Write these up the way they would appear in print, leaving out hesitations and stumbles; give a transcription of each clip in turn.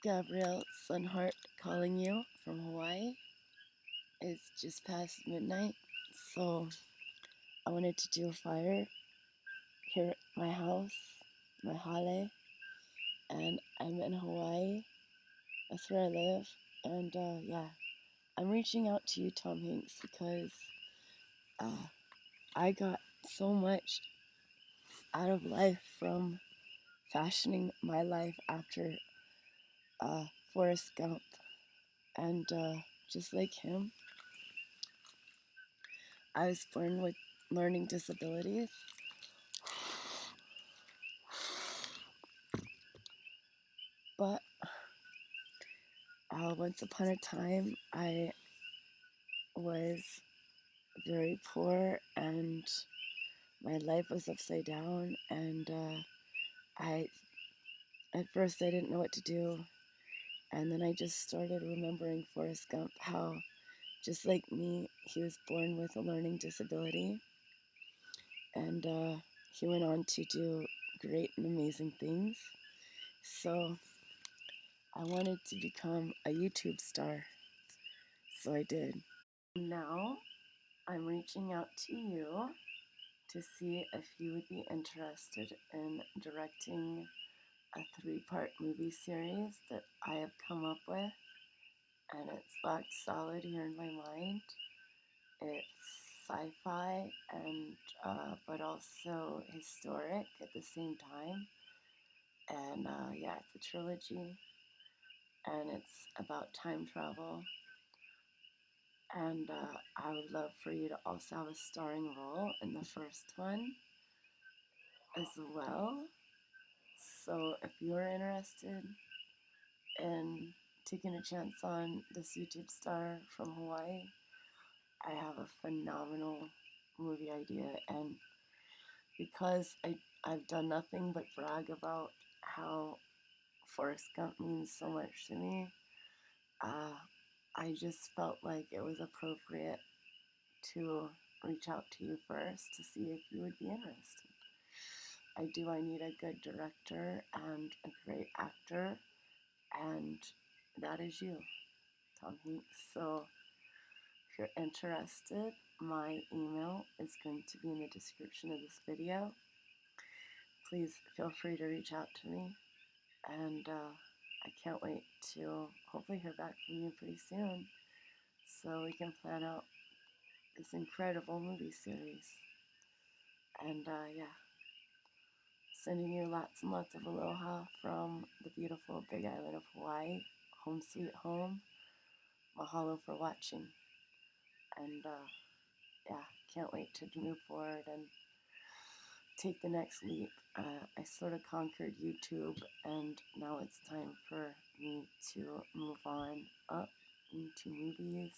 Gabrielle Sunheart calling you from Hawaii. It's just past midnight, so I wanted to do a fire here at my house, MAHALO, and I'm in Hawaii. That's where I live, and yeah, I'm reaching out to you, Tom Hanks, because I got so much out of life from fashioning my life after Forrest Gump, and just like him, I was born with learning disabilities. But once upon a time, I was very poor and my life was upside down. And at first, I didn't know what to do. And then I just started remembering Forrest Gump, how just like me, he was born with a learning disability. And he went on to do great and amazing things. So I wanted to become a YouTube star. So I did. Now I'm reaching out to you to see if you would be interested in directing a 3-part movie series that I have come up with, and it's locked solid here in my mind. It's sci-fi and but also historic at the same time, and yeah, it's a trilogy, and it's about time travel. And I would love for you to also have a starring role in the first one as well. So if you're interested in taking a chance on this YouTube star from Hawaii, I have a phenomenal movie idea. And because I've done nothing but brag about how Forrest Gump means so much to me, I just felt like it was appropriate to reach out to you first to see if you would be interested. I need a good director and a great actor, and that is you, Tom Hanks. So if you're interested, my email is going to be in the description of this video. Please feel free to reach out to me, and I can't wait to hopefully hear back from you pretty soon so we can plan out this incredible movie series. And yeah, sending you lots and lots of aloha from the beautiful Big Island of Hawaii. Home sweet home. Mahalo for watching. And yeah, can't wait to move forward and take the next leap. I sort of conquered YouTube, and now it's time for me to move on up into movies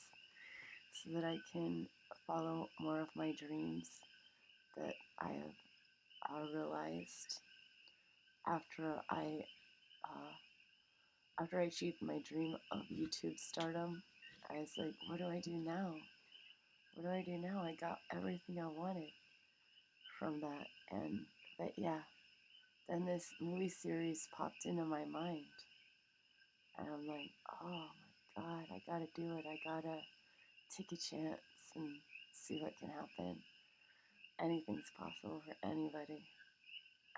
so that I can follow more of my dreams that I have realized after I achieved my dream of YouTube stardom. I was like, what do I do now? What do I do now? I got everything I wanted from that. And but yeah, then this movie series popped into my mind, and I'm like, oh my god, I gotta do it. I gotta take a chance and see what can happen. Anything's possible for anybody.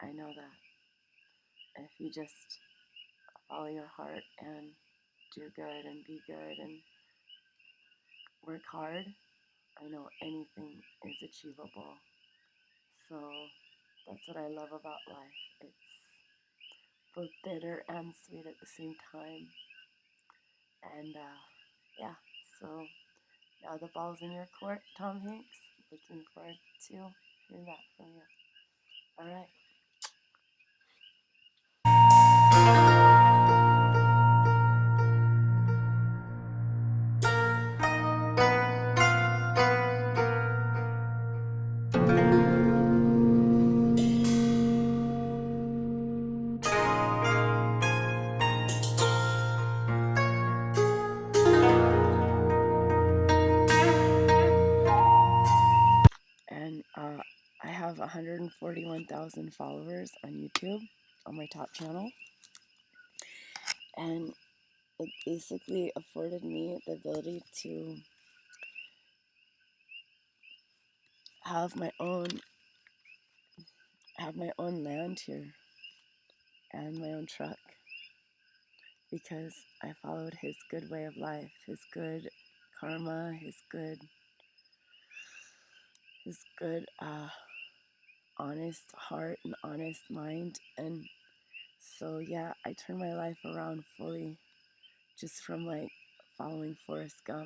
I know that. If you just follow your heart and do good and be good and work hard, I know anything is achievable. So that's what I love about life. It's both bitter and sweet at the same time. And yeah, so now the ball's in your court, Tom Hanks. Looking forward to hearing back from you. All right. And I have 141,000 followers on YouTube on my top channel. And it basically afforded me the ability to have my own land here and my own truck, because I followed his good way of life, his good karma, his good honest heart and honest mind. And so yeah, I turned my life around fully just from like following Forrest Gump.